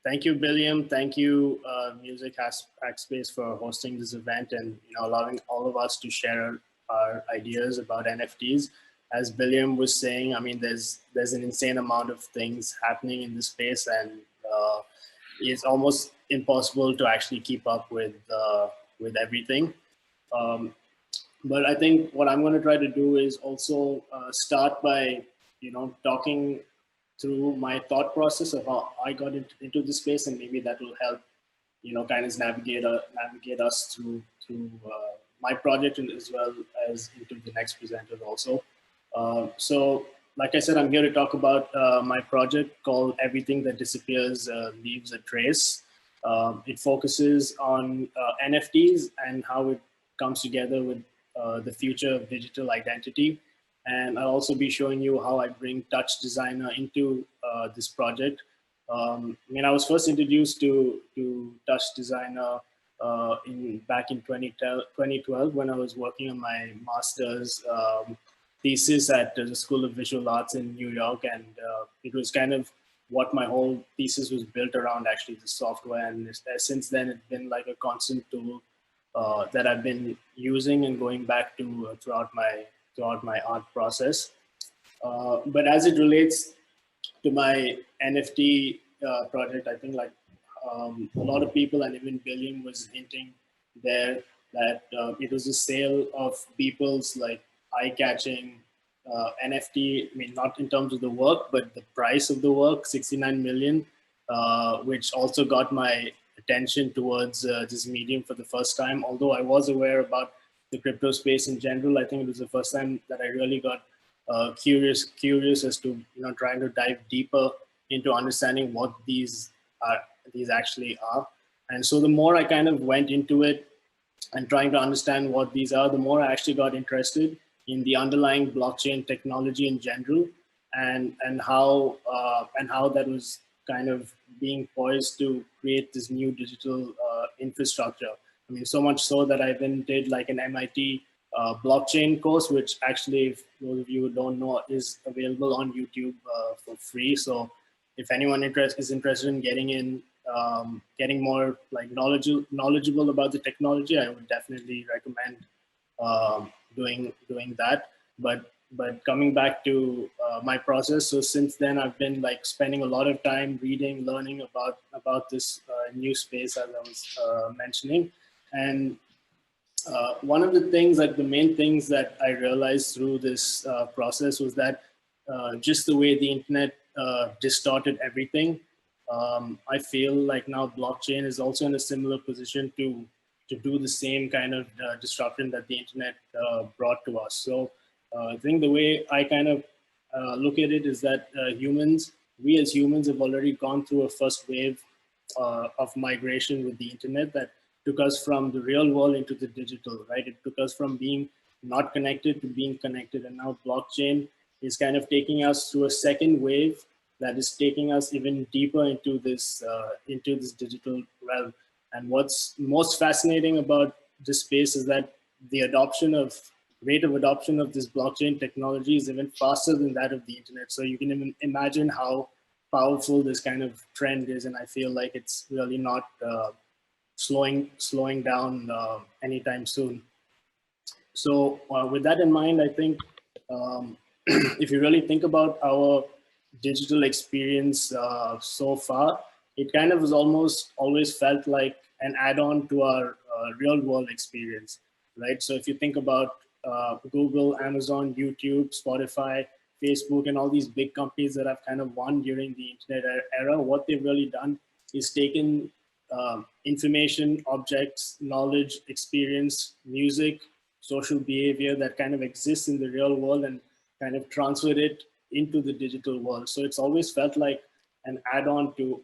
Thank you, Bileam. Thank you, Music Hackspace, for hosting this event and allowing all of us to share our ideas about NFTs. As Bileam was saying, I mean, there's an insane amount of things happening in this space, and it's almost impossible to actually keep up with everything. But I think what I'm going to try to do is also start by talking through my thought process of how I got into the space, and maybe that will help kind of navigate us through my project, and as well as into the next presenter also. So like I said, I'm here to talk about my project called Everything That Disappears Leaves a Trace. It focuses on NFTs and how it comes together with the future of digital identity. And I'll also be showing you how I bring TouchDesigner into this project. I mean, I was first introduced to TouchDesigner back in 2012 when I was working on my master's thesis at the School of Visual Arts in New York, and it was kind of what my whole thesis was built around, actually, the software. And since then, it's been like a constant tool that I've been using and going back to throughout my art process. But as it relates to my NFT project, I think like a lot of people, and even Bileam was hinting there, that it was a sale of people's like eye-catching NFT. I mean, not in terms of the work, but the price of the work, 69 million, which also got my attention towards this medium for the first time. Although I was aware about the crypto space in general, I think it was the first time that I really got curious as to trying to dive deeper into understanding what these actually are. And so the more I kind of went into it and trying to understand what these are, the more I actually got interested in the underlying blockchain technology in general, and how that was kind of being poised to create this new digital infrastructure. I mean, so much so that I then did like an MIT blockchain course, which actually, if those of you who don't know, is available on YouTube for free. So if anyone is interested in getting more like knowledgeable about the technology, I would definitely recommend doing that. But coming back to my process, so since then I've been like spending a lot of time reading, learning about this new space, as I was mentioning. And one of the things, like the main things that I realized through this process, was that just the way the internet distorted everything, I feel like now blockchain is also in a similar position to do the same kind of disruption that the internet brought to us. So I think the way I kind of look at it is that we as humans have already gone through a first wave of migration with the internet that took us from the real world into the digital, right? It took us from being not connected to being connected. And now blockchain is kind of taking us through a second wave that is taking us even deeper into this digital realm. And what's most fascinating about this space is that the rate of adoption of this blockchain technology is even faster than that of the internet. So you can even imagine how powerful this kind of trend is. And I feel like it's really not slowing down anytime soon. So with that in mind, I think if you really think about our digital experience so far, it kind of has almost always felt like an add-on to our real world experience, right? So if you think about Google, Amazon, YouTube, Spotify, Facebook, and all these big companies that have kind of won during the internet era, what they've really done is taken information, objects, knowledge, experience, music, social behavior that kind of exists in the real world and kind of transferred it into the digital world. So it's always felt like an add-on to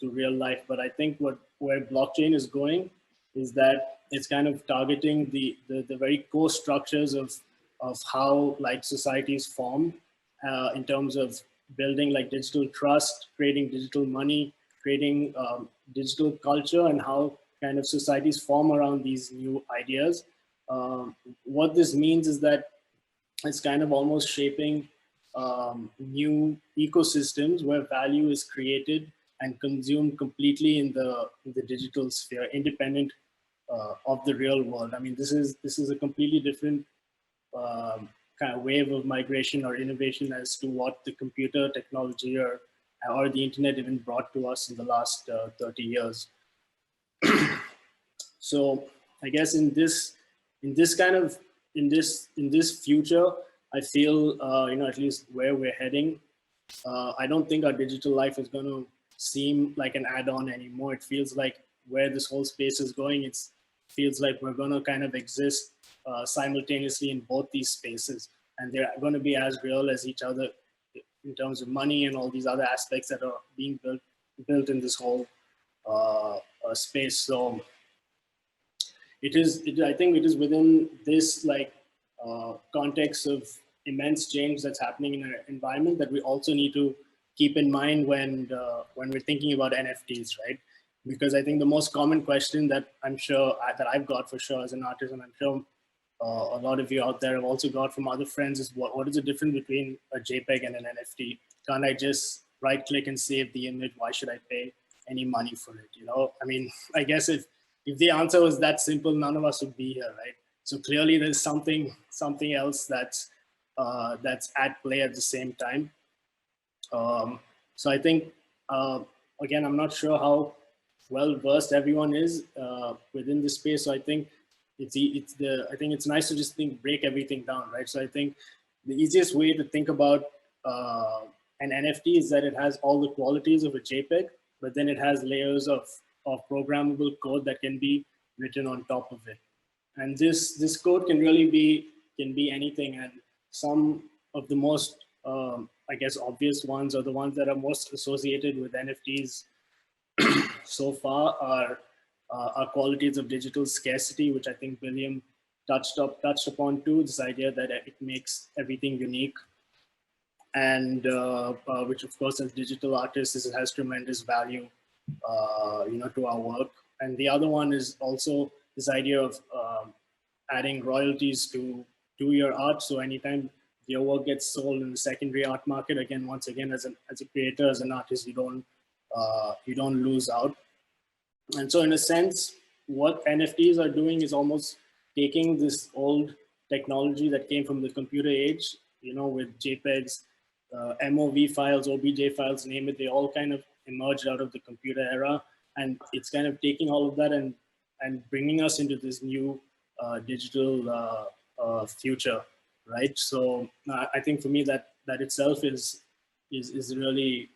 real life. But I think where blockchain is going is that it's kind of targeting the very core structures of how like societies form in terms of building like digital trust, creating digital money, creating digital culture, and how kind of societies form around these new ideas. What this means is that it's kind of almost shaping new ecosystems where value is created and consumed completely in the digital sphere, independent of the real world. I mean, this is a completely different kind of wave of migration or innovation as to what the computer technology or the internet even brought to us in the last 30 years. So I guess in this future, I feel at least where we're heading, I don't think our digital life is going to seem like an add-on anymore. It feels like where this whole space is going, it feels like we're going to kind of exist simultaneously in both these spaces, and they're going to be as real as each other in terms of money and all these other aspects that are being built in this whole space. So I think it is within this context of immense change that's happening in our environment that we also need to keep in mind when we're thinking about NFTs, right? Because I think the most common question that I'm sure that I've got for sure as an artist, and I'm sure a lot of you out there have also got from other friends, is what is the difference between a JPEG and an NFT? Can't I just right click and save the image? Why should I pay any money for it? I mean, I guess if the answer was that simple, none of us would be here, right? So clearly there's something else that's at play at the same time. So I think, again, I'm not sure how well versed everyone is within this space. So I think I think it's nice to just break everything down, right? So I think the easiest way to think about an NFT is that it has all the qualities of a JPEG, but then it has layers of programmable code that can be written on top of it. And this code can really be anything. And some of the most I guess obvious ones, or the ones that are most associated with NFTs so far, are qualities of digital scarcity, which I think Bileam touched upon too. This idea that it makes everything unique, and which of course, as digital artists, it has tremendous value, to our work. And the other one is also this idea of adding royalties to your art. So anytime your work gets sold in the secondary art market, once again, as a creator, as an artist, you don't lose out. And so in a sense, what NFTs are doing is almost taking this old technology that came from the computer age, with JPEGs, MOV files, OBJ files, name it, they all kind of emerged out of the computer era. And it's kind of taking all of that and bringing us into this new digital future, right? So I think for me that itself is really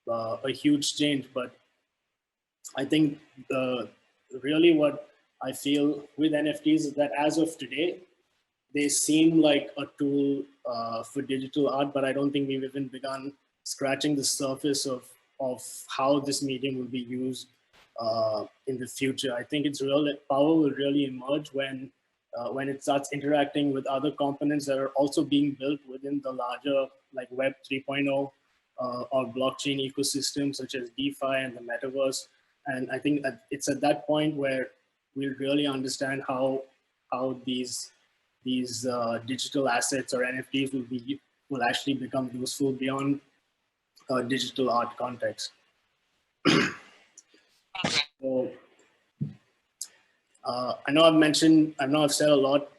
a huge change. But I think really what I feel with NFTs is that as of today, they seem like a tool for digital art, but I don't think we've even begun scratching the surface of how this medium will be used in the future. I think its real power will really emerge when it starts interacting with other components that are also being built within the larger Web 3.0 or blockchain ecosystem, such as DeFi and the metaverse. And I think that it's at that point where we'll really understand how these digital assets or NFTs will actually become useful beyond digital art context. So I know I've said a lot.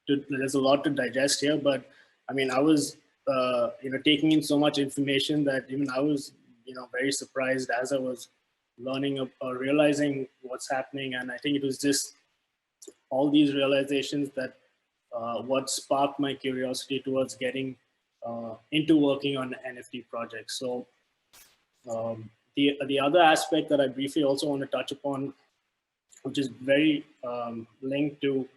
There's a lot to digest here, but I mean, I was taking in so much information that even I was very surprised as I was learning or realizing what's happening. And I think it was just all these realizations that what sparked my curiosity towards getting into working on NFT projects. So the other aspect that I briefly also want to touch upon, which is very linked to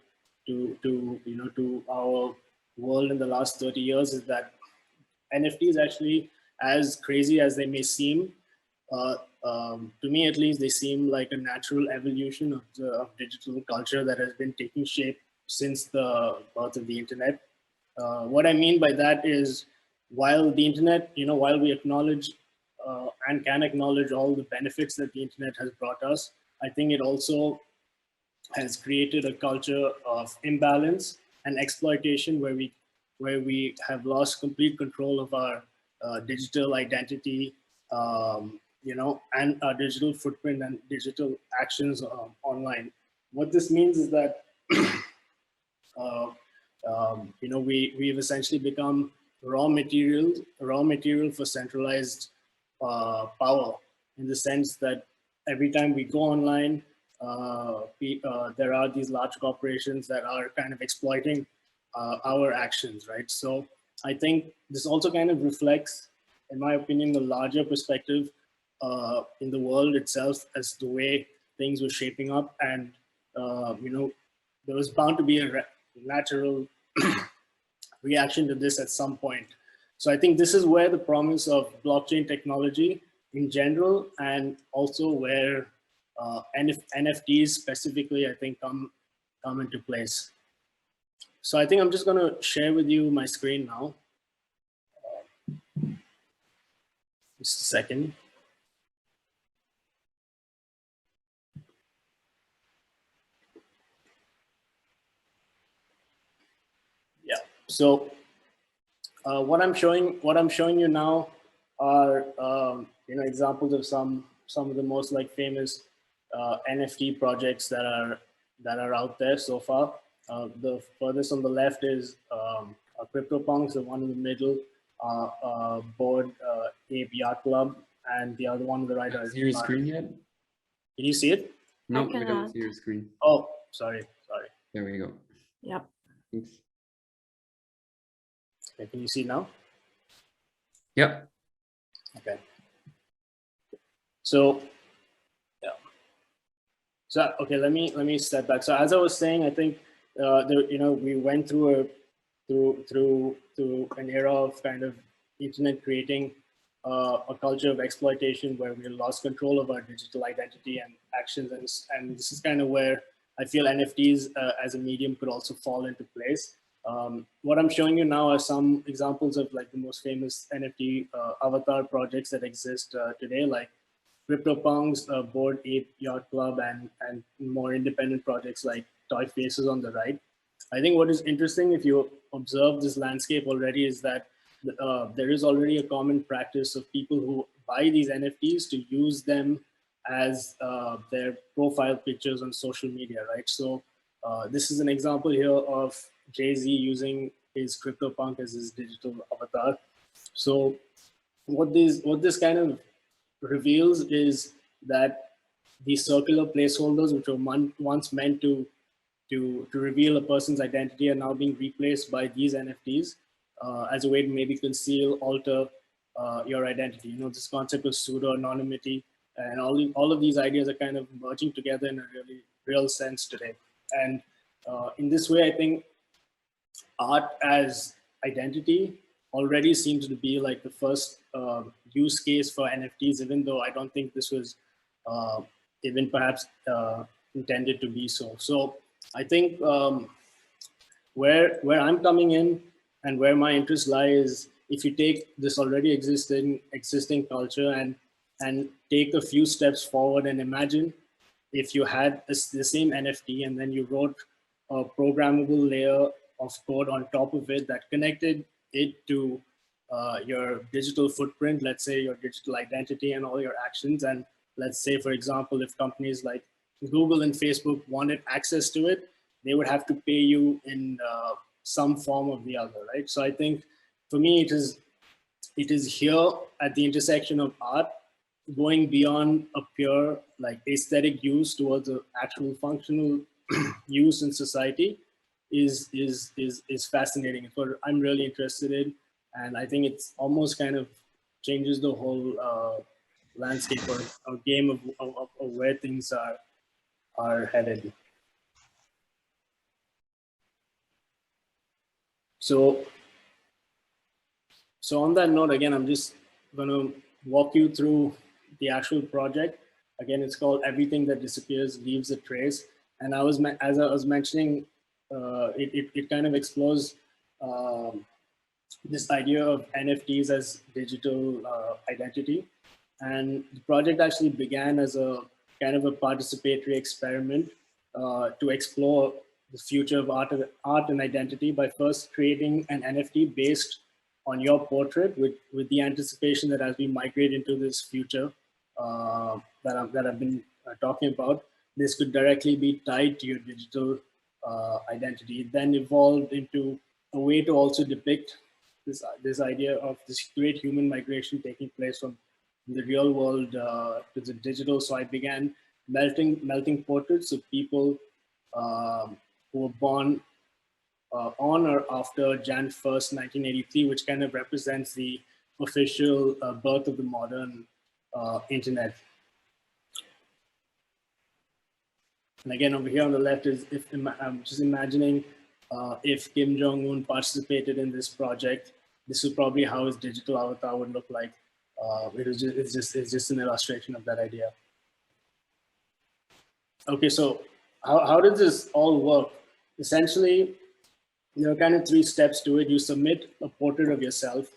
our world in the last 30 years, is that NFTs actually, as crazy as they may seem, to me at least, they seem like a natural evolution of digital culture that has been taking shape since the birth of the internet. What I mean by that is, while the internet, while we acknowledge and can acknowledge all the benefits that the internet has brought us, I think it also has created a culture of imbalance and exploitation where we have lost complete control of our digital identity, and our digital footprint and digital actions online. What this means is that uh, we've essentially become raw material for centralized power, in the sense that every time we go online, there are these large corporations that are kind of exploiting our actions, right? So I think this also kind of reflects, in my opinion, the larger perspective in the world itself, as the way things were shaping up. And there was bound to be a natural reaction to this at some point. So I think this is where the promise of blockchain technology in general, and also where NFTs specifically, I think, come into place. So I think I'm just going to share with you my screen now. Just a second. Yeah. So what I'm showing you now are examples of some of the most famous NFT projects that are out there so far. The furthest on the left is CryptoPunks, the one in the middle, Bored Ape Yacht Club, and the other one on the right. See your screen yet? Can you see it? No, we don't see your screen. Oh, sorry. There we go. Yep. Thanks. Okay, can you see now? Yep. Okay. So, yeah. So okay, let me step back. So as I was saying, I think we went through an era of kind of internet creating a culture of exploitation, where we lost control of our digital identity and actions, and this is kind of where I feel NFTs as a medium could also fall into place. What I'm showing you now are some examples of the most famous NFT avatar projects that exist today, like CryptoPunks, Bored Ape Yacht Club, and more independent projects like Toy Faces on the right. I think what is interesting, if you observe this landscape already, is that there is already a common practice of people who buy these NFTs to use them as their profile pictures on social media, right? So this is an example here of Jay-Z using his CryptoPunk as his digital avatar. So what this kind of reveals is that these circular placeholders, which were once meant to reveal a person's identity, are now being replaced by these NFTs as a way to maybe conceal, alter your identity. This concept of pseudo-anonymity, and all of these ideas are kind of merging together in a really real sense today. And in this way, I think art as identity already seems to be the first use case for NFTs, even though I don't think this was even perhaps intended to be so. So I think where I'm coming in and where my interests lie is, if you take this already existing culture and take a few steps forward and imagine if you had the same NFT and then you wrote a programmable layer of code on top of it that connected it to your digital footprint, let's say your digital identity and all your actions. And let's say, for example, if companies like Google and Facebook wanted access to it, they would have to pay you in some form or the other, right? So I think for me, it is here at the intersection of art, going beyond a pure aesthetic use towards an actual functional use in society, is fascinating. It's what I'm really interested in, and I think it's almost kind of changes the whole landscape or game of where things are headed. So on that note, again, I'm just going to walk you through the actual project. Again, it's called Everything That Disappears Leaves a Trace. And as I was mentioning, it kind of explores this idea of NFTs as digital identity. And the project actually began as a kind of a participatory experiment to explore the future of art and identity by first creating an NFT based on your portrait, with the anticipation that as we migrate into this future, that I've been talking about, this could directly be tied to your digital identity. It then evolved into a way to also depict this idea of this great human migration taking place from the real world to the digital. So I began melting portraits of people who were born on or after Jan 1st, 1983, which kind of represents the official birth of the modern internet. And again, over here on the left is I'm just imagining if Kim Jong-un participated in this project, this is probably how his digital avatar would look like. It's just an illustration of that idea. Okay, so how does this all work? Essentially, there are kind of 3 steps to it. You submit a portrait of yourself.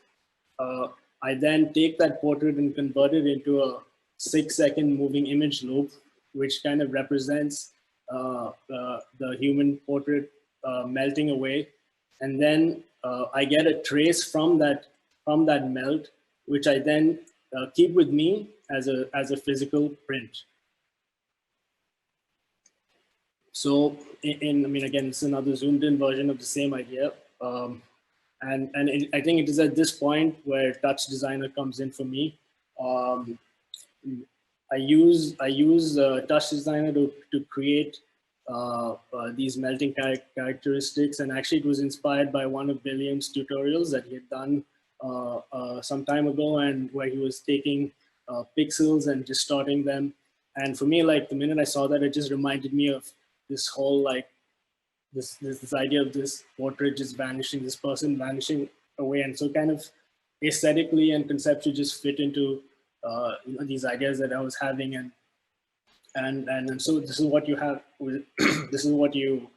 I then take that portrait and convert it into a 6-second moving image loop, which kind of represents the human portrait melting away. And then I get a trace from that melt, which I then keep with me as a physical print. So I mean, again, it's another zoomed in version of the same idea. I think it is at this point where TouchDesigner comes in for me. I use TouchDesigner to create these melting characteristics, and actually it was inspired by one of Bileam's tutorials that he had done some time ago, and where he was taking pixels and distorting them. And for me, like the minute I saw that, it just reminded me of this whole like this idea of this portrait just vanishing, this person vanishing away, and so kind of aesthetically and conceptually just fit into these ideas that I was having, and so this is what you have. This is what you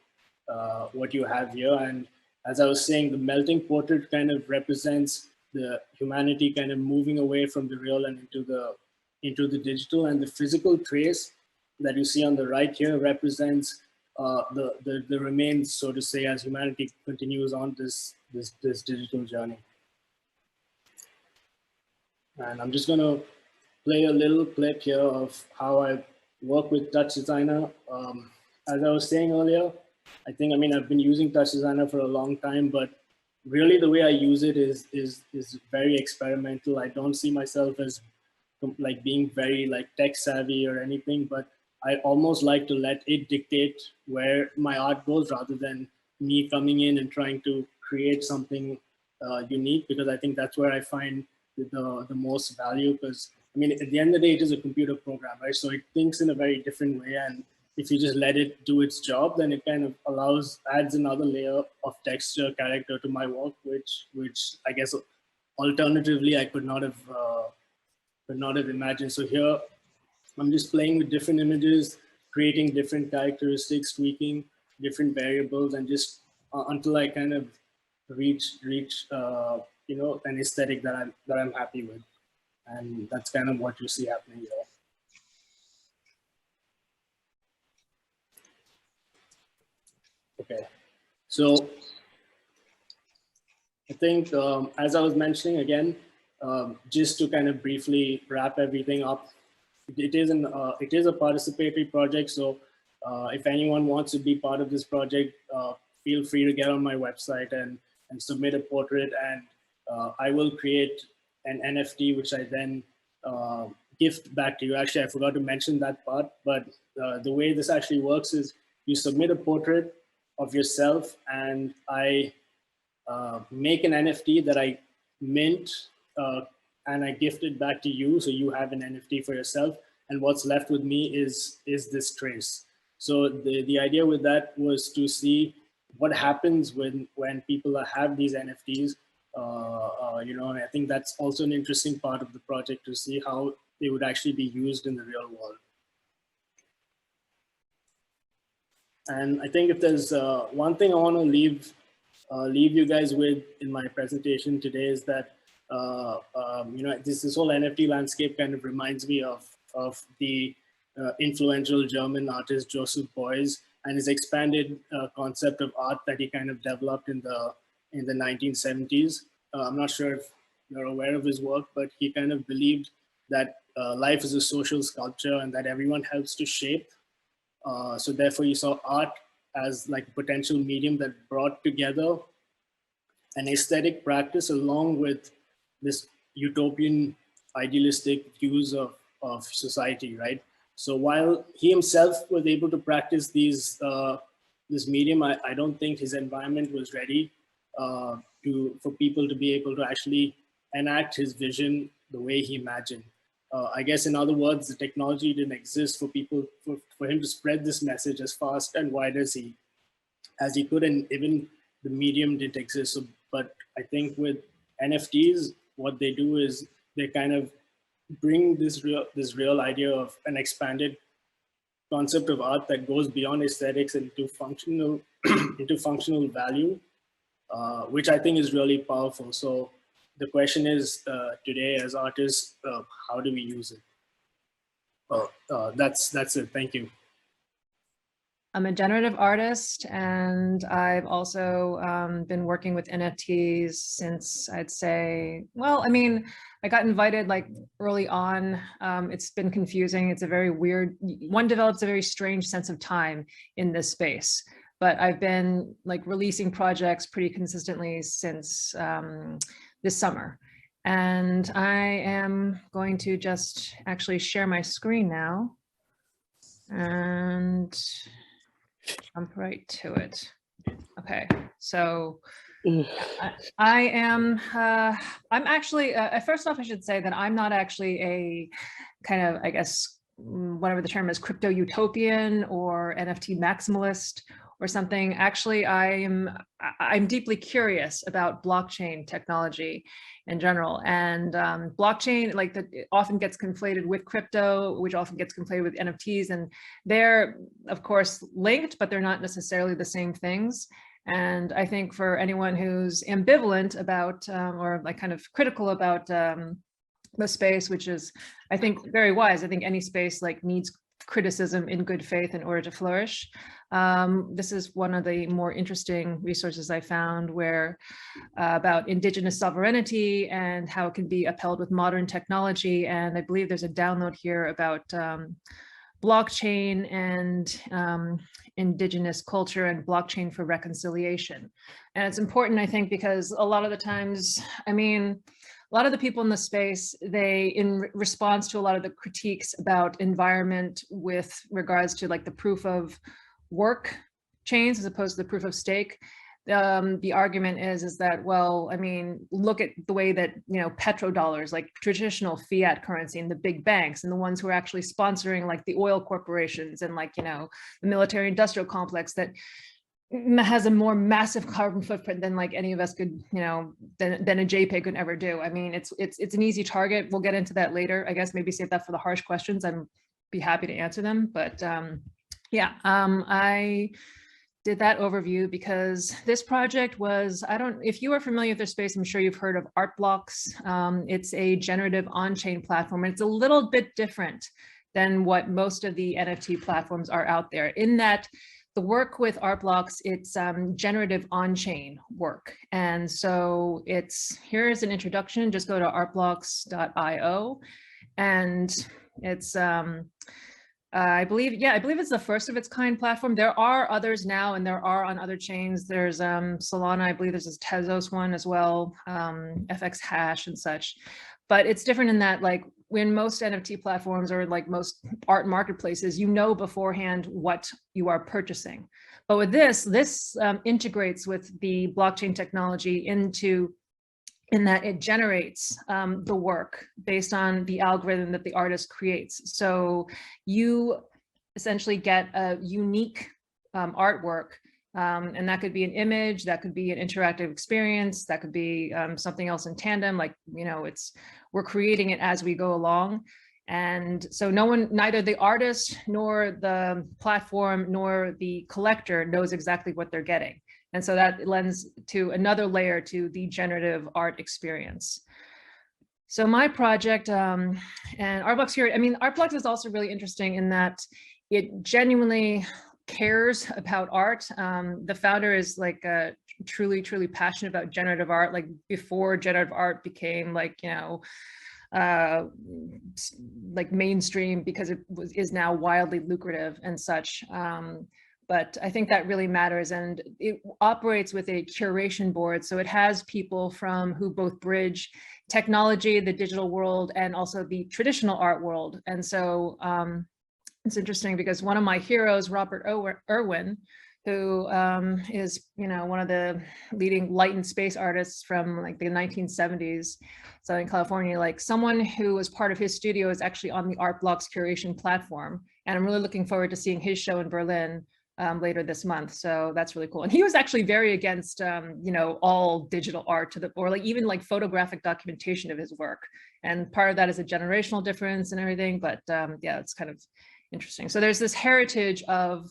have here. And as I was saying, the melting portrait kind of represents the humanity kind of moving away from the real and into the digital, and the physical trace that you see on the right here represents the remains, so to say, as humanity continues on this digital journey. And I'm just going to play a little clip here of how I work with TouchDesigner. As I was saying earlier, I mean, I've been using TouchDesigner for a long time, but really the way I use it is very experimental. I don't see myself as like being very like tech savvy or anything, but I almost like to let it dictate where my art goes rather than me coming in and trying to create something unique, because I think that's where I find the most value. Because I mean, at the end of the day, it is a computer program, right? So it thinks in a very different way, and if you just let it do its job, then it kind of adds another layer of texture, character to my work, which I guess alternatively I could not have imagined. So here I'm just playing with different images, creating different characteristics, tweaking different variables, and just until I kind of reach an aesthetic that I'm happy with. And that's kind of what you see happening here. Okay, so I think as I was mentioning again, just to kind of briefly wrap everything up, it is a participatory project. So if anyone wants to be part of this project, feel free to get on my website and submit a portrait, and I will create an NFT, which I then gift back to you. Actually, I forgot to mention that part, but the way this actually works is you submit a portrait of yourself, and I make an NFT that I mint and I gift it back to you, so you have an NFT for yourself. And what's left with me is this trace. So the idea with that was to see what happens when people have these NFTs. And I think that's also an interesting part of the project, to see how they would actually be used in the real world. And I think if there's one thing I want to leave you guys with in my presentation today, is that this whole NFT landscape kind of reminds me of the influential German artist Joseph Beuys and his expanded concept of art that he kind of developed in the 1970s. I'm not sure if you're aware of his work, but he kind of believed that life is a social sculpture and that everyone helps to shape. So therefore you saw art as like a potential medium that brought together an aesthetic practice along with this utopian idealistic views of society, right? So while he himself was able to practice this medium, I don't think his environment was ready for people to be able to actually enact his vision the way he imagined. I guess in other words, the technology didn't exist for people, for him to spread this message as fast and wide as he could, and even the medium didn't exist. So, but I think with NFTs, what they do is they kind of bring this real idea of an expanded concept of art that goes beyond aesthetics into functional into functional value, which I think is really powerful. So the question is today as artists, how do we use it? That's it. Thank you. I'm a generative artist, and I've also been working with NFTs since, I'd say, well, I mean, I got invited like early on. It's been confusing. It's a very weird, one develops a very strange sense of time in this space. But I've been like releasing projects pretty consistently since this summer. And I am going to just actually share my screen now and jump right to it. Okay, so I am, I'm actually, first off, I should say that I'm not actually a kind of, I guess, whatever the term is, crypto utopian or NFT maximalist or something. Actually, I'm deeply curious about blockchain technology in general, and blockchain, like that, often gets conflated with crypto, which often gets conflated with NFTs, and they're of course linked, but they're not necessarily the same things. And I think for anyone who's ambivalent about or like kind of critical about the space, which is, I think, very wise. I think any space like needs criticism in good faith in order to flourish. This is one of the more interesting resources I found where about indigenous sovereignty and how it can be upheld with modern technology. And I believe there's a download here about blockchain and indigenous culture and blockchain for reconciliation. And it's important, I think, because a lot of the times, I mean, a lot of the people in the space, they, in response to a lot of the critiques about environment with regards to like the proof of work chains as opposed to the proof of stake, the argument is that, well, I mean, look at the way that, you know, petrodollars, like traditional fiat currency, and the big banks and the ones who are actually sponsoring like the oil corporations and like, you know, the military industrial complex that has a more massive carbon footprint than like any of us could, you know, than a JPEG could ever do. I mean, it's an easy target. We'll get into that later. I guess maybe save that for the harsh questions. I'd be happy to answer them. But yeah, I did that overview because this project was, if you are familiar with this space, I'm sure you've heard of Art Blocks. It's a generative on-chain platform, and it's a little bit different than what most of the NFT platforms are out there, in that the work with Art Blocks, it's generative on-chain work. And so here's an introduction. Just go to artblocks.io, and it's, I believe it's the first of its kind platform. There are others now, and there are on other chains. There's Solana, I believe there's this Tezos one as well, FX Hash and such. But it's different in that, like, when most NFT platforms or like most art marketplaces, you know beforehand what you are purchasing. But with this integrates with the blockchain technology in that it generates the work based on the algorithm that the artist creates. So you essentially get a unique artwork, and that could be an image, that could be an interactive experience, that could be something else in tandem, like, you know, we're creating it as we go along. And so neither the artist nor the platform nor the collector knows exactly what they're getting. And so that lends to another layer to the generative art experience. So my project and Artblocks here, I mean, Artblocks is also really interesting in that it genuinely cares about art. The founder is like truly, truly passionate about generative art, like before generative art became like, you know, like mainstream because it is now wildly lucrative and such. But I think that really matters, and it operates with a curation board. So it has people from who both bridge technology, the digital world, and also the traditional art world. And so it's interesting because one of my heroes, Robert Irwin, who is, you know, one of the leading light and space artists from like the 1970s, Southern California, like someone who was part of his studio is actually on the Art Blocks curation platform. And I'm really looking forward to seeing his show in Berlin later this month. So that's really cool. And he was actually very against, you know, all digital art or like even like photographic documentation of his work. And part of that is a generational difference and everything. But yeah, it's kind of interesting. So there's this heritage of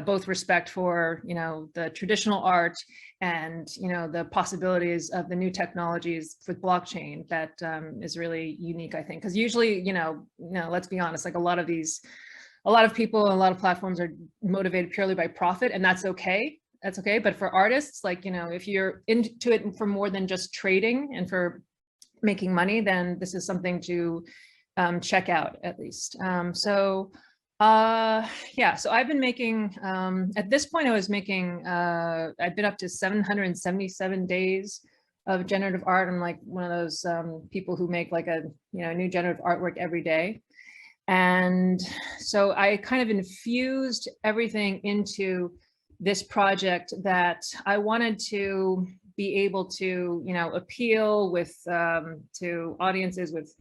both respect for, you know, the traditional art and, you know, the possibilities of the new technologies with blockchain that is really unique, I think. Because usually, you know, let's be honest, like a lot of people and a lot of platforms are motivated purely by profit, and that's okay. That's okay. But for artists, like, you know, if you're into it for more than just trading and for making money, then this is something to check out at least. Yeah, so I've been making, at this point I was making, I've been up to 777 days of generative art. I'm like one of those people who make like a, you know, new generative artwork every day. And so I kind of infused everything into this project that I wanted to be able to, you know, appeal with to audiences with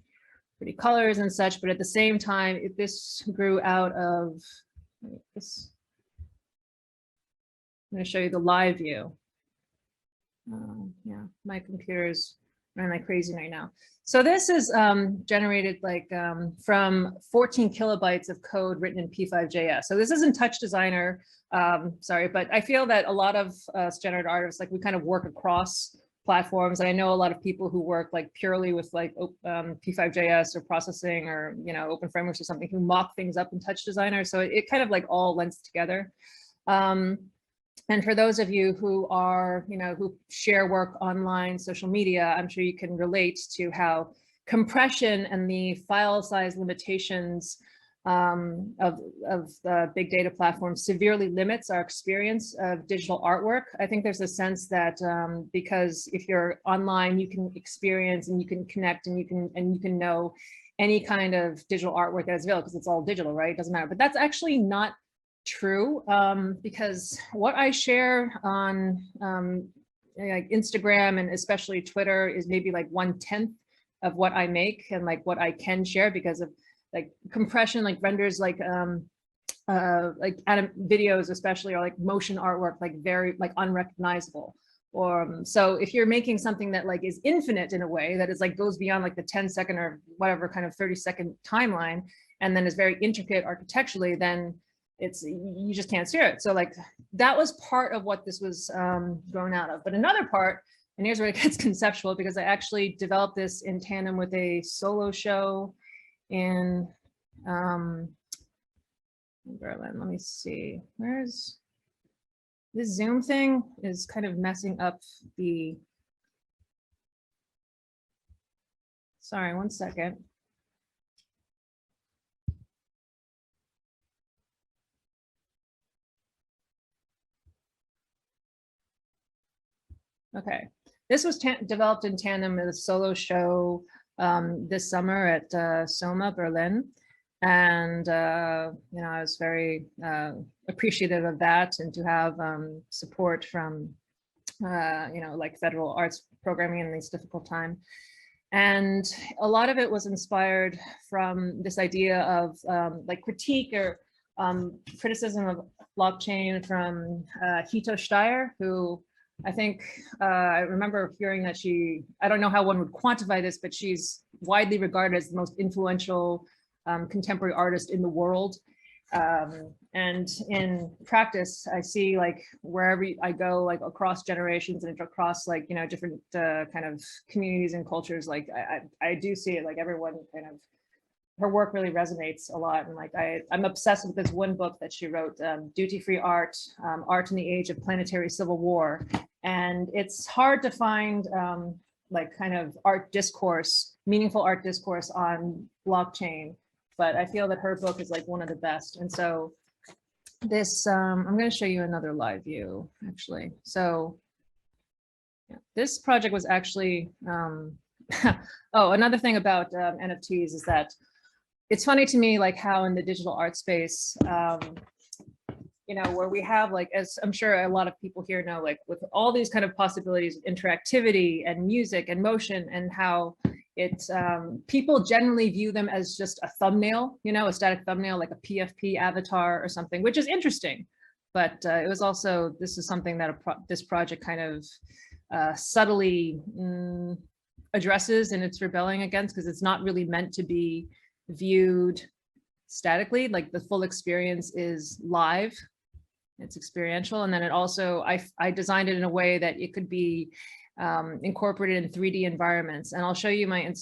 pretty colors and such, but at the same time, this grew out of this. I'm going to show you the live view. Yeah, my computer is running like crazy right now. So this is generated like from 14 kilobytes of code written in P5.js. So this isn't TouchDesigner, sorry, but I feel that a lot of us generative artists, like we kind of work across platforms. And I know a lot of people who work like purely with like P5.js or processing or, you know, open frameworks or something, who mock things up in TouchDesigner. So it kind of like all lends together. And for those of you who are, you know, who share work online, social media, I'm sure you can relate to how compression and the file size limitations of the big data platform severely limits our experience of digital artwork. I think there's a sense that because if you're online, you can experience and you can connect and you can know any kind of digital artwork that is available because it's all digital, right? It doesn't matter. But that's actually not true, because what I share on like Instagram and especially Twitter is maybe like 1/10 of what I make and like what I can share because of like compression, like renders like videos especially, or like motion artwork, like very like unrecognizable. Or so if you're making something that like is infinite in a way that is like goes beyond like the 10-second or whatever kind of 30-second timeline and then is very intricate architecturally, then you just can't steer it. So like that was part of what this was grown out of. But another part, and here's where it gets conceptual, because I actually developed this in tandem with a solo show in Berlin. Let me see, where's this Zoom thing is kind of messing up the, sorry, one second. Okay, this was developed in tandem with a solo show this summer at Soma, Berlin. And, you know, I was very appreciative of that and to have support from, you know, like federal arts programming in this difficult time. And a lot of it was inspired from this idea of like critique or criticism of blockchain from Hito Steyer, who I think I remember hearing that I don't know how one would quantify this, but she's widely regarded as the most influential contemporary artist in the world. And in practice, I see like wherever I go, like across generations and across like, you know, different kind of communities and cultures, like I do see it, like everyone kind of, her work really resonates a lot. And like I'm obsessed with this one book that she wrote, Duty-Free Art, Art in the Age of Planetary Civil War. And it's hard to find like kind of art discourse, meaningful art discourse on blockchain. But I feel that her book is like one of the best. And so this, I'm going to show you another live view, actually. So yeah, this project was actually, oh, another thing about NFTs is that it's funny to me, like how in the digital art space, you know, where we have, like, as I'm sure a lot of people here know, like with all these kind of possibilities of interactivity and music and motion, and how it's people generally view them as just a thumbnail, you know, a static thumbnail, like a PFP avatar or something, which is interesting. But it was also, this is something that this project kind of subtly addresses, and it's rebelling against, because it's not really meant to be viewed statically. Like the full experience is live, it's experiential. And then it also, I designed it in a way that it could be incorporated in 3D environments. And I'll show you my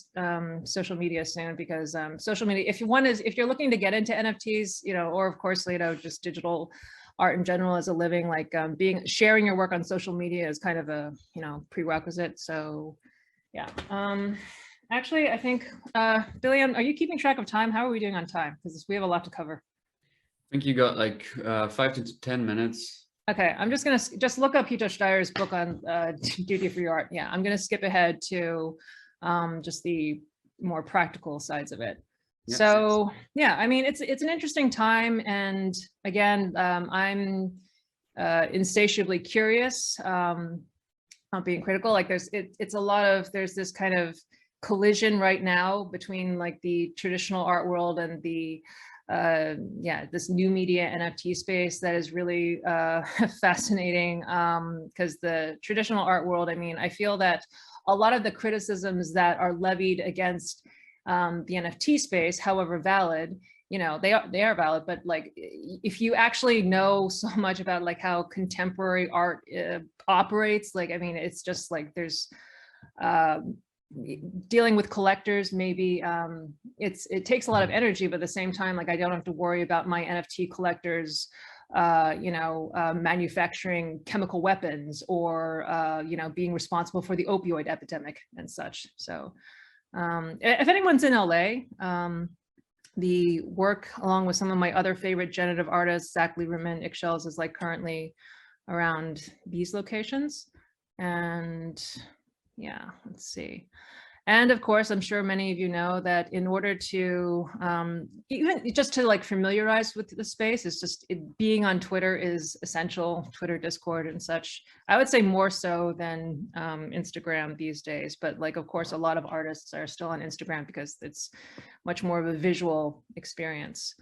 social media soon, because social media, if you're looking to get into NFTs, you know, or of course, you know, just digital art in general as a living, like sharing your work on social media is kind of a, you know, prerequisite. So yeah. Actually, I think, Bileam, are you keeping track of time? How are we doing on time? Because we have a lot to cover. I think you got like 5 to 10 minutes. Okay, I'm just gonna look up Hito Steyer's book on duty-free art. Yeah, I'm gonna skip ahead to just the more practical sides of it. Yes. So yeah, I mean, it's an interesting time, and again, I'm insatiably curious, not being critical. Like there's this kind of collision right now between like the traditional art world and the this new media NFT space that is really fascinating, because the traditional art world, I mean, I feel that a lot of the criticisms that are levied against the NFT space, however valid, you know, they are valid, but like if you actually know so much about like how contemporary art operates, like, I mean, it's just like there's dealing with collectors, maybe it takes a lot of energy, but at the same time, like I don't have to worry about my NFT collectors you know, manufacturing chemical weapons, or you know, being responsible for the opioid epidemic and such. So if anyone's in LA, the work along with some of my other favorite generative artists, Zach Lieberman, Ixchels, is like currently around these locations. And yeah, let's see. And of course, I'm sure many of you know that in order to, even just to like familiarize with the space, it's just being on Twitter is essential, Twitter, Discord and such. I would say more so than Instagram these days, but like, of course, a lot of artists are still on Instagram because it's much more of a visual experience.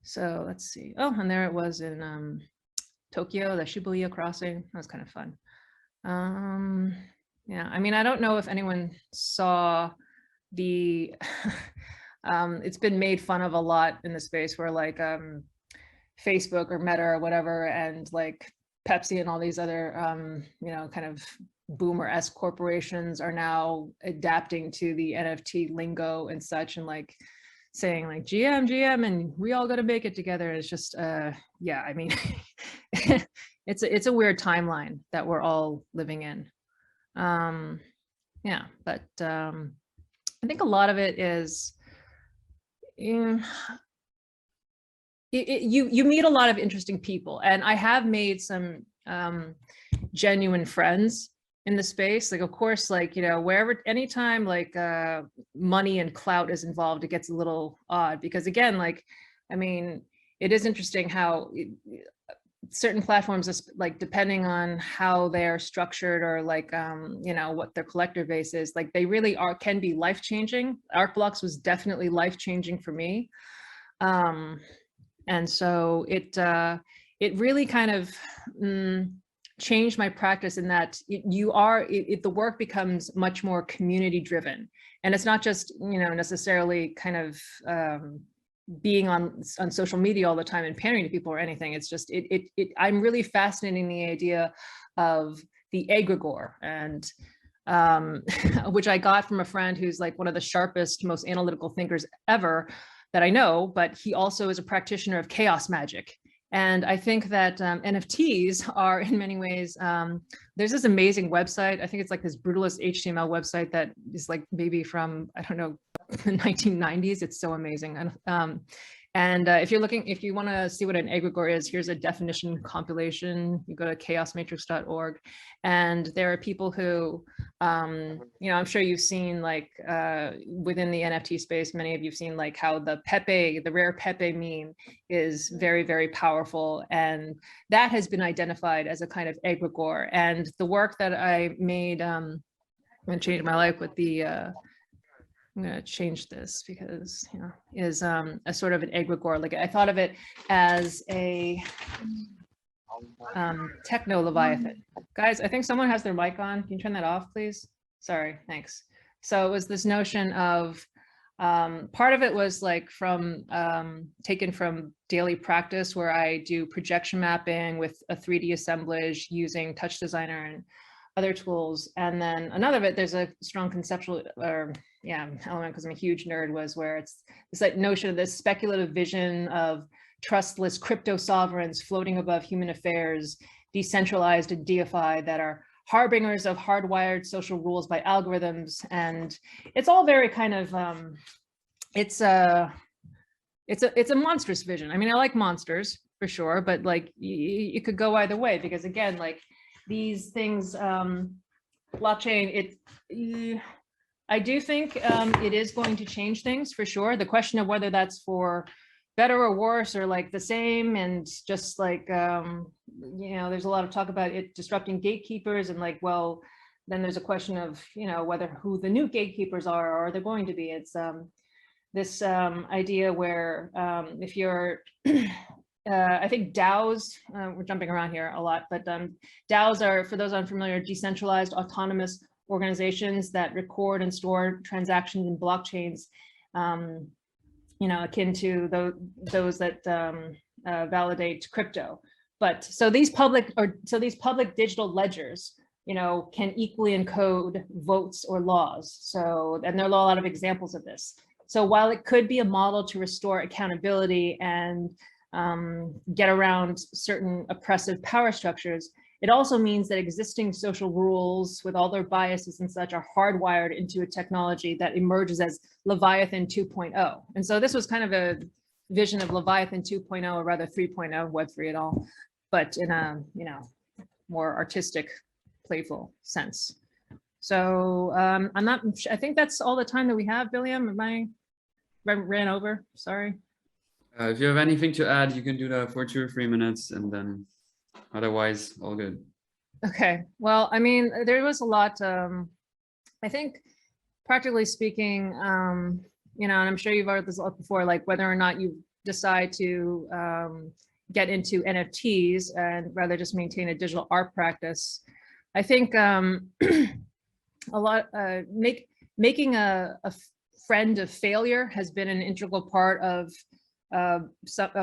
So let's see. Oh, and there it was in Tokyo, the Shibuya crossing. That was kind of fun. Yeah, I mean, I don't know if anyone saw the, it's been made fun of a lot in the space where like Facebook or Meta or whatever, and like Pepsi and all these other, you know, kind of boomer-esque corporations are now adapting to the NFT lingo and such, and like saying like GM, and we all got to make it together. It's just, yeah, I mean, it's a weird timeline that we're all living in. Yeah, but I think a lot of it is you meet a lot of interesting people, and I have made some genuine friends in the space. Like, of course, like, you know, wherever, anytime like money and clout is involved, it gets a little odd, because again, like, I mean, it is interesting how certain platforms, like depending on how they're structured, or like you know, what their collector base is, like they really can be life-changing. Artblocks was definitely life-changing for me, and so it really kind of changed my practice in that the work becomes much more community driven, and it's not just, you know, necessarily kind of being on social media all the time and pandering to people or anything. It's just I'm really fascinated in the idea of the egregore, and which I got from a friend who's like one of the sharpest, most analytical thinkers ever that I know, but he also is a practitioner of chaos magic. And I think that NFTs are in many ways, there's this amazing website. I think it's like this brutalist HTML website that is like maybe from, I don't know, the 1990s. It's so amazing. And if you want to see what an egregore is, here's a definition compilation. You go to chaosmatrix.org, and there are people who, I'm sure you've seen like within the NFT space, many of you've seen like how the rare Pepe meme is very, very powerful. And that has been identified as a kind of egregore. And the work that I made, I'm going to change my life with the, I'm going to change this because, is a sort of an egregore. Like I thought of it as a techno Leviathan. Guys, I think someone has their mic on. Can you turn that off, please? Sorry, thanks. So it was this notion of, part of it was like taken from daily practice where I do projection mapping with a 3D assemblage using TouchDesigner and other tools. And then another of it, there's a strong conceptual element, because I'm a huge nerd, was where it's like notion of this speculative vision of trustless crypto sovereigns floating above human affairs, decentralized and deified, that are harbingers of hardwired social rules by algorithms. And it's all very kind of, it's a monstrous vision. I mean, I like monsters for sure, but like you could go either way, because again, like these things, blockchain, I do think it is going to change things for sure. The question of whether that's for better or worse, or like the same, and just like, there's a lot of talk about it disrupting gatekeepers, and like, well, then there's a question of, who the new gatekeepers are, or they're going to be. It's this idea where if you're, I think DAOs, we're jumping around here a lot, but DAOs are, for those unfamiliar, decentralized autonomous organizations that record and store transactions in blockchains, akin to those that validate crypto. But so these public digital ledgers, can equally encode votes or laws. So, and there are a lot of examples of this. So while it could be a model to restore accountability and get around certain oppressive power structures, it also means that existing social rules with all their biases and such are hardwired into a technology that emerges as Leviathan 2.0. And so this was kind of a vision of Leviathan 2.0, or rather 3.0, Web3 at all, but in a, more artistic, playful sense. So I think that's all the time that we have, Bileam. I ran over, sorry. If you have anything to add, you can do that for 2 or 3 minutes, and then otherwise, all good. Okay. Well, I mean, there was a lot, I think, practically speaking, and I'm sure you've heard this a lot before, like whether or not you decide to get into NFTs and rather just maintain a digital art practice. I think a lot, making a friend of failure has been an integral part of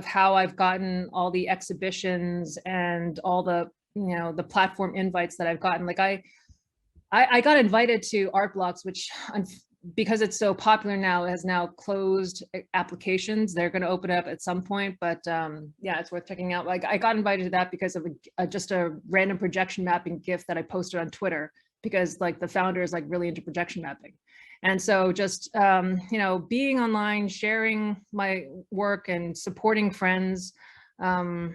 how I've gotten all the exhibitions and all the, the platform invites that I've gotten. Like I got invited to Art Blocks, which because it's so popular now, has now closed applications. They're going to open up at some point, but yeah, it's worth checking out. Like I got invited to that because of just a random projection mapping GIF that I posted on Twitter, because like the founder is like really into projection mapping. And so just, being online, sharing my work and supporting friends. Yeah,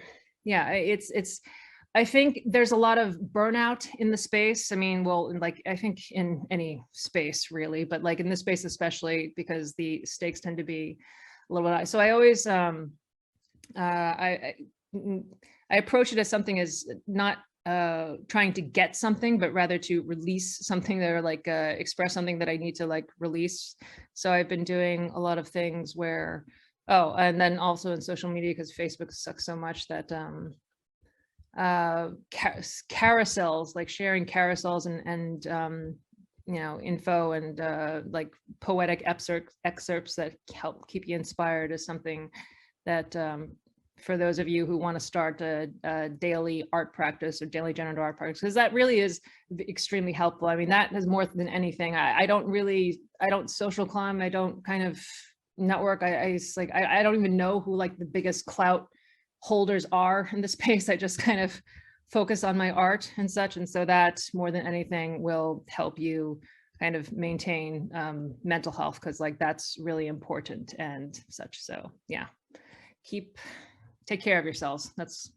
I think there's a lot of burnout in the space. I mean, well, like I think in any space really, but like in this space especially, because the stakes tend to be a little bit high. So I always, I approach it as something as not trying to get something, but rather to release something, or like express something that I need to like release. So I've been doing a lot of things where, and then also in social media, because Facebook sucks so much, that carousels, like sharing carousels and info and like poetic excerpts that help keep you inspired, is something that for those of you who want to start a daily art practice or daily generative art practice, because that really is extremely helpful. I mean, that is more than anything. I don't social climb. I don't kind of network. I don't even know who like the biggest clout holders are in the space. I just kind of focus on my art and such. And so that more than anything will help you kind of maintain mental health, because like that's really important and such. So yeah, take care of yourselves. That's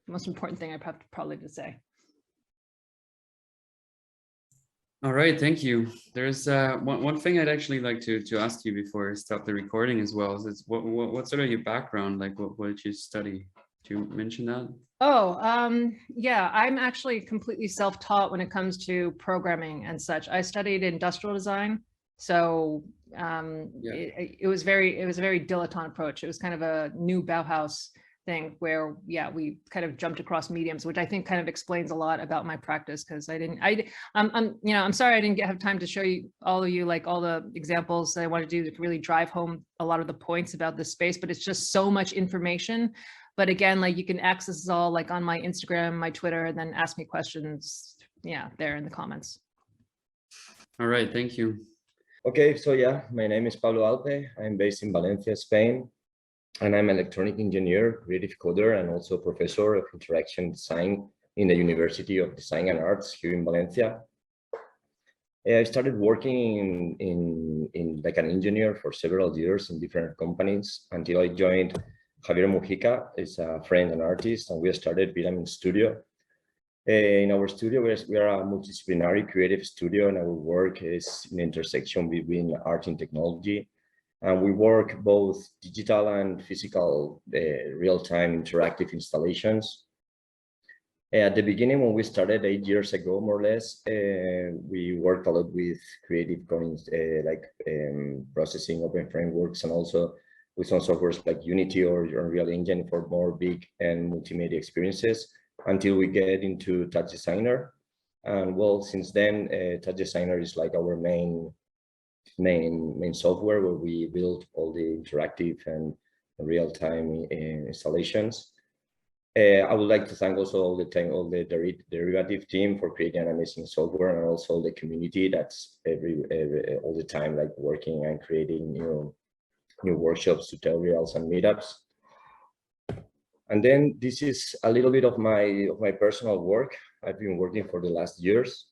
the most important thing I probably to say. All right, thank you. There's one thing I'd actually like to ask you before I stop the recording as well. Is what sort of your background? Like, what did you study? Do you mention that? Oh, yeah, I'm actually completely self-taught when it comes to programming and such. I studied industrial design, so it was a very dilettante approach. It was kind of a new Bauhaus thing where, yeah, we kind of jumped across mediums, which I think kind of explains a lot about my practice, because I'm sorry I didn't have time to show you all the examples that I want to do to really drive home a lot of the points about this space, but it's just so much information. But again, like you can access this all like on my Instagram, my Twitter, and then ask me questions. Yeah, there in the comments. All right, thank you. Okay, so yeah, my name is Pablo Alpe. I'm based in Valencia, Spain, and I'm an electronic engineer, creative coder, and also professor of interaction design in the University of Design and Arts here in Valencia. I started working in like an engineer for several years in different companies until I joined Javier Mujica, is a friend and artist, and we started Bileam Studio. In our studio, we are a multidisciplinary creative studio, and our work is in the intersection between art and technology. And we work both digital and physical, real-time interactive installations. At the beginning, when we started 8 years ago, more or less, we worked a lot with creative coins, processing open frameworks, and also with some softwares like Unity or Unreal Engine for more big and multimedia experiences, until we get into TouchDesigner. And well, since then, TouchDesigner is like our main software where we build all the interactive and real-time installations. I would like to thank also all the derivative team for creating an amazing software, and also the community that's all the time like working and creating new workshops, tutorials, and meetups. And then this is a little bit of my personal work. I've been working for the last years.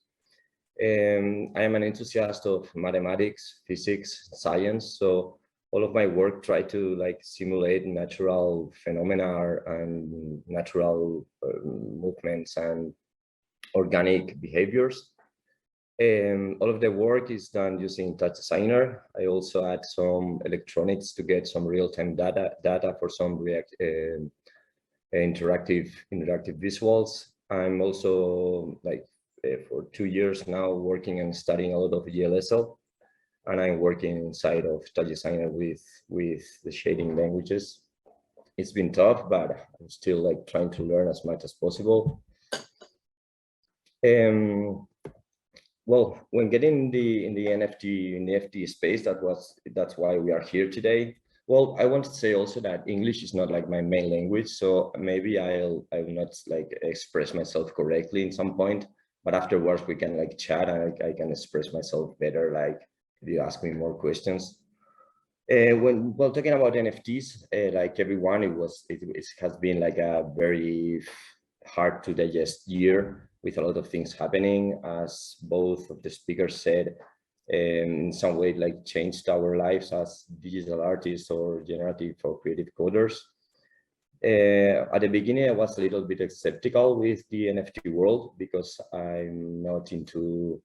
I am an enthusiast of mathematics, physics, science. So all of my work try to like simulate natural phenomena and natural movements and organic behaviors. All of the work is done using TouchDesigner. I also add some electronics to get some real-time data for some interactive visuals. I'm also like for 2 years now working and studying a lot of GLSL, and I'm working inside of TouchDesigner with the shading languages. It's been tough, but I'm still like trying to learn as much as possible. Well, when getting in the NFT space, that's why we are here today. Well, I want to say also that English is not like my main language, so maybe I will not like express myself correctly in some point, but afterwards we can like chat and I can express myself better, like if you ask me more questions. When talking about NFTs, like everyone, it has been like a very hard to digest year with a lot of things happening, as both of the speakers said. In some way, like changed our lives as digital artists or generative or creative coders. At the beginning, I was a little bit skeptical with the NFT world because I'm not into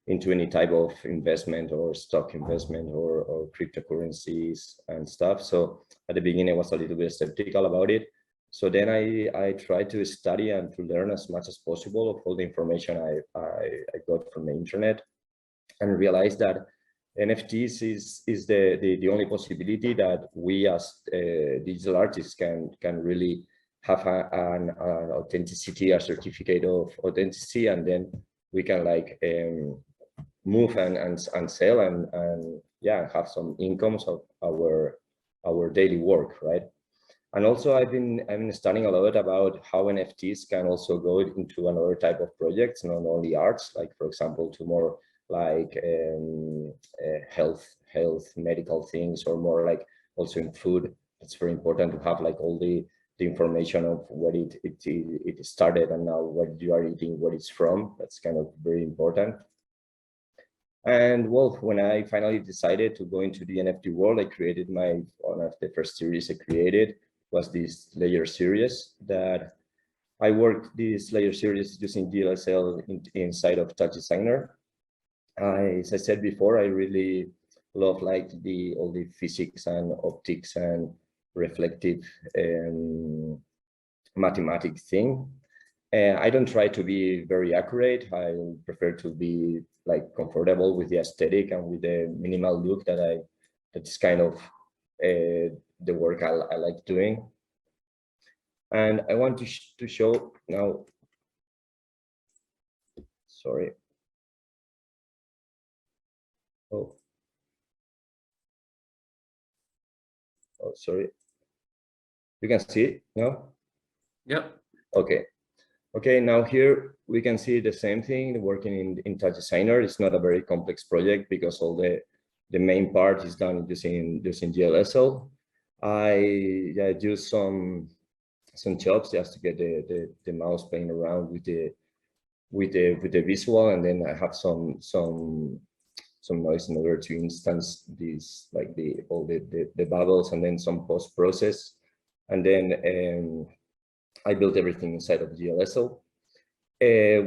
any type of investment or stock investment or cryptocurrencies and stuff. So at the beginning, I was a little bit skeptical about it. So then I tried to study and to learn as much as possible of all the information I got from the internet, and realized that NFTs is the only possibility that we as digital artists can really have an authenticity, a certificate of authenticity, and then we can like move and sell and yeah, have some incomes of our daily work, right? And also I'm studying a lot about how NFTs can also go into another type of projects, not only arts, like for example, to more like health medical things, or more like also in food. It's very important to have like all the the information of what it started and now what you are eating, what it's from. That's kind of very important. And well, when I finally decided to go into the NFT world, I created one of the first series I created was this layer series that I worked this layer series using DLSL inside of TouchDesigner. As I said before, I really love like all the physics and optics and reflective mathematics thing. I don't try to be very accurate. I prefer to be like comfortable with the aesthetic and with the minimal look that's kind of the work I like doing. And I want to show now, sorry. Oh, sorry. You can see it now? Yep. Okay. Okay, now here we can see the same thing working in TouchDesigner. It's not a very complex project because all the main part is done using GLSL. I use some chops just to get the mouse playing around with the visual, and then I have some noise in order to instance these like all the bubbles, and then some post process, and then I built everything inside of GLSL.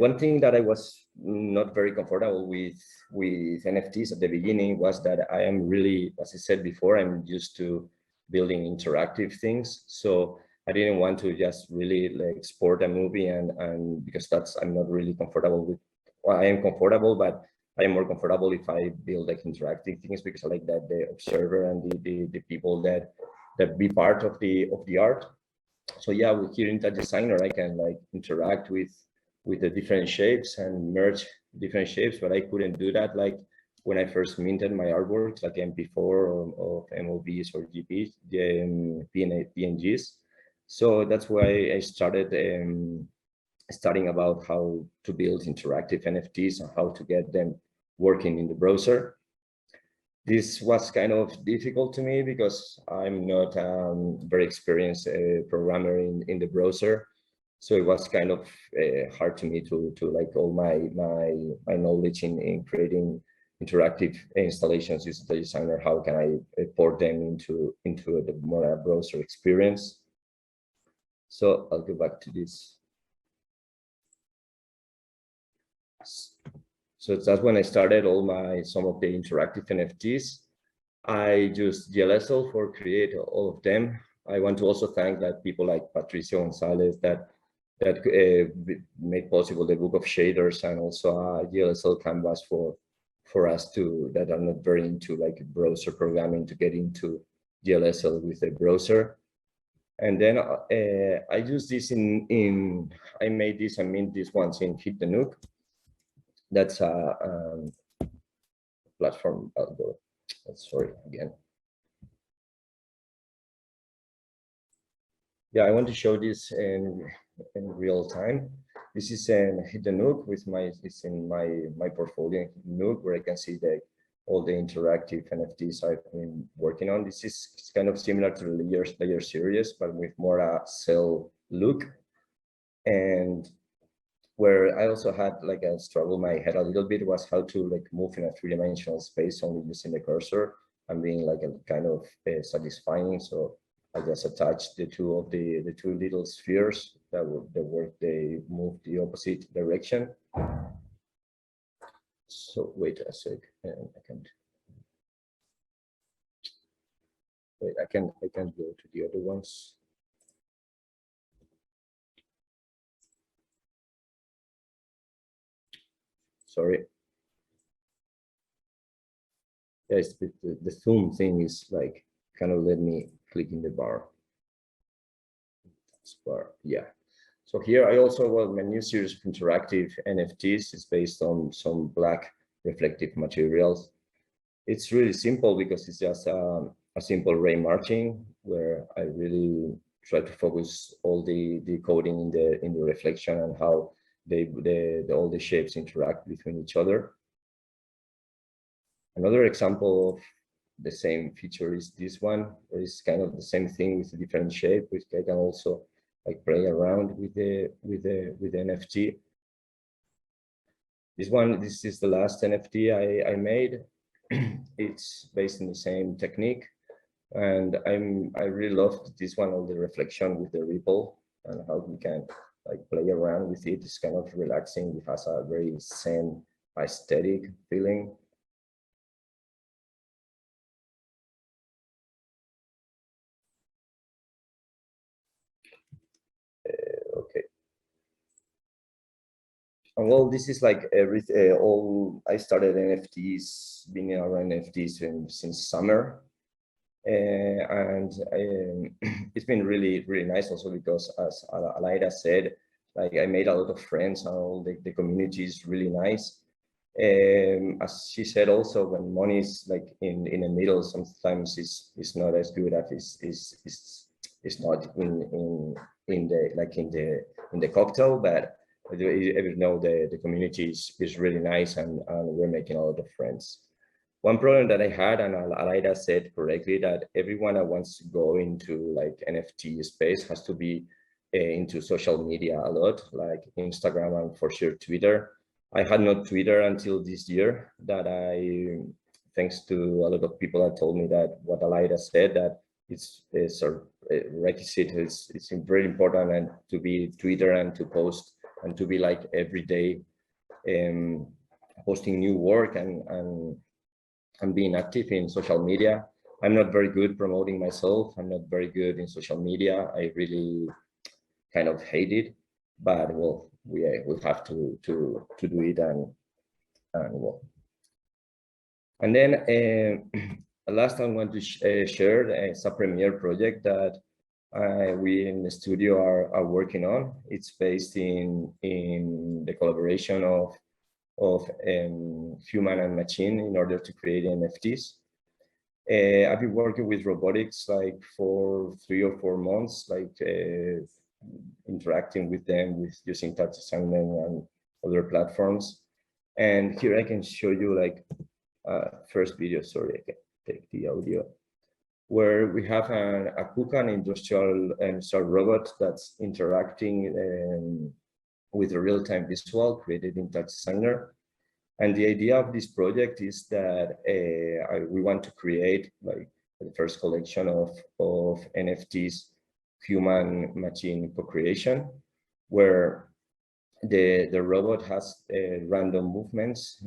One thing that I was not very comfortable with NFTs at the beginning was that I am really, as I said before, I'm used to building interactive things. So I didn't want to just really like export a movie and because I'm not really comfortable with. Well, I am comfortable, but I am more comfortable if I build like interactive things because I like that the observer and the people that be part of the art. So yeah, here in TouchDesigner, I can like interact with the different shapes and merge different shapes, but I couldn't do that like when I first minted my artworks, like MP4 or MOVs or GPs, PNGs. So that's why I started studying about how to build interactive NFTs and how to get them working in the browser. This was kind of difficult to me because I'm not very experienced programmer in the browser. So it was kind of hard to me to like all my knowledge in creating interactive installations using the designer. How can I port them into the more browser experience? So I'll go back to this. So that's when I started some of the interactive NFTs. I used GLSL for create all of them. I want to also thank that people like Patricio Gonzalez that made possible the book of shaders and also a GLSL canvas for us that are not very into like browser programming to get into GLSL with a browser. And then I use this I made these ones in Hit the Nuke. That's a platform. I'll go. Sorry again. Yeah, I want to show this in real time. This is in Hit the Nuke it's in my portfolio in Hit the Nuke, where I can see all the interactive NFTs I've been working on. This is kind of similar to the layer series, but with more a cell look. And where I also had like a struggle in my head a little bit was how to like move in a three-dimensional space only using the cursor and being like a kind of satisfying. So I just attached the two little spheres that they move the opposite direction. So wait a sec, and I can wait. I can go to the other ones. Sorry. Yes, the zoom thing is like kind of let me click in the bar. Yeah. So here I also, well, my new series of interactive NFTs is based on some black reflective materials. It's really simple because it's just a simple ray marching where I really try to focus all the coding in the reflection and how all the shapes interact between each other. Another example the same feature is this one. It's kind of the same thing with a different shape, which I can also like play around with the NFT. This is the last NFT I made. It's based on the same technique, and I really love this one, all the reflection with the ripple and how we can like play around with it. It's kind of relaxing. It has a very zen aesthetic feeling. Okay. And well, this is like all I started NFTs, being around NFTs since summer. And it's been really nice also because, as Alida said, like I made a lot of friends and all the community is really nice. As she said also, when money is like in the middle, sometimes it's not as good as it's not in the cocktail, but you know the community is really nice, and we're making a lot of friends. One problem that I had, and Alida said correctly, that everyone that wants to go into like NFT space has to be into social media a lot, like Instagram and for sure Twitter. I had no Twitter until this year, thanks to a lot of people that told me that what Alida said, that it's a requisite, it's very important, and to be Twitter and to post and to be like every day posting new work and being active in social media. I'm not very good promoting myself. I'm not very good in social media. I really kind of hate it, but well, we have to do it, and well. And then last I want to share is a premiere project that we in the studio are working on. It's based in the collaboration of human and machine in order to create NFTs. I've been working with robotics like for 3 or 4 months, like interacting with them with using TouchDesigner and other platforms. And here I can show you like first video. Sorry, I can take the audio, where we have a Kukan industrial robot that's interacting with a real-time visual created in TouchDesigner. And the idea of this project is that we want to create like the first collection of NFTs, human-machine co-creation, where the robot has random movements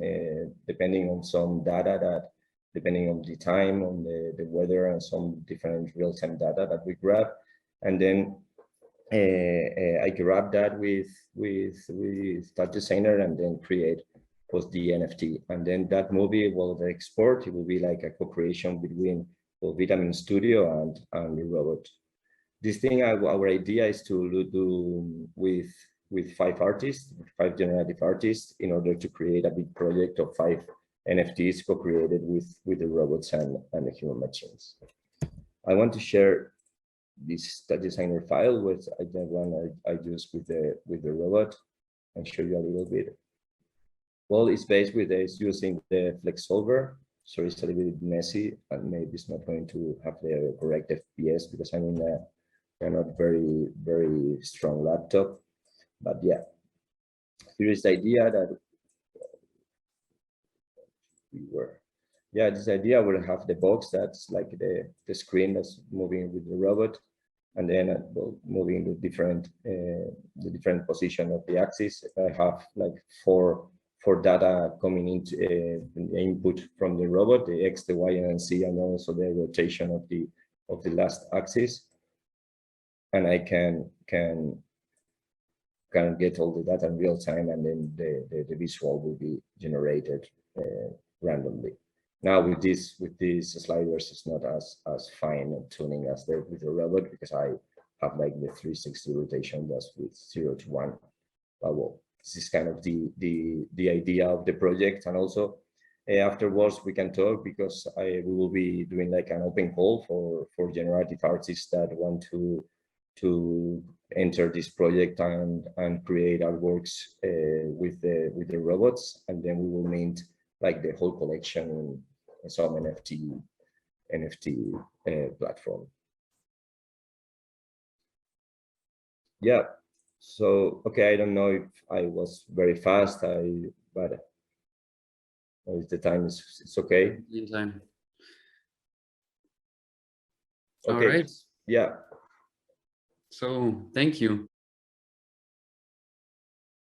depending on some data that, depending on the time, on the weather, and some different real-time data that we grab, and then I grab that with TouchDesigner and then create the NFT. And then that movie will the export. It will be like a co-creation between the Vitamin Studio and the robot. This thing, our idea is to do with 5 artists, 5 generative artists, in order to create a big project of 5 NFTs co-created with the robots and the human machines. I want to share this TouchDesigner file with the one I use with the robot and show you a little bit. Well, it's based with it's using the Flex Solver, so it's a little bit messy, and maybe it's not going to have the correct FPS because I'm in a not very strong laptop. But yeah, here is the idea that this idea will have the box that's like the screen that's moving with the robot, and then moving the different position of the axis. I have like four data coming into input from the robot, the X, the Y, and Z, and also the rotation of the last axis, and I can get all the data in real time, and then the visual will be generated randomly. Now with these sliders, it's not as fine tuning as with the robot, because I have like the 360 rotation just with 0 to 1. But well, this is kind of the idea of the project, and also afterwards we can talk, because we will be doing like an open call for generative artists that want to enter this project and create artworks with the robots, and then we will mint like the whole collection in some NFT NFT platform. Yeah. So okay, I don't know if I was very fast. But if the time is it's okay. Meantime. Okay. All right. Yeah. So thank you.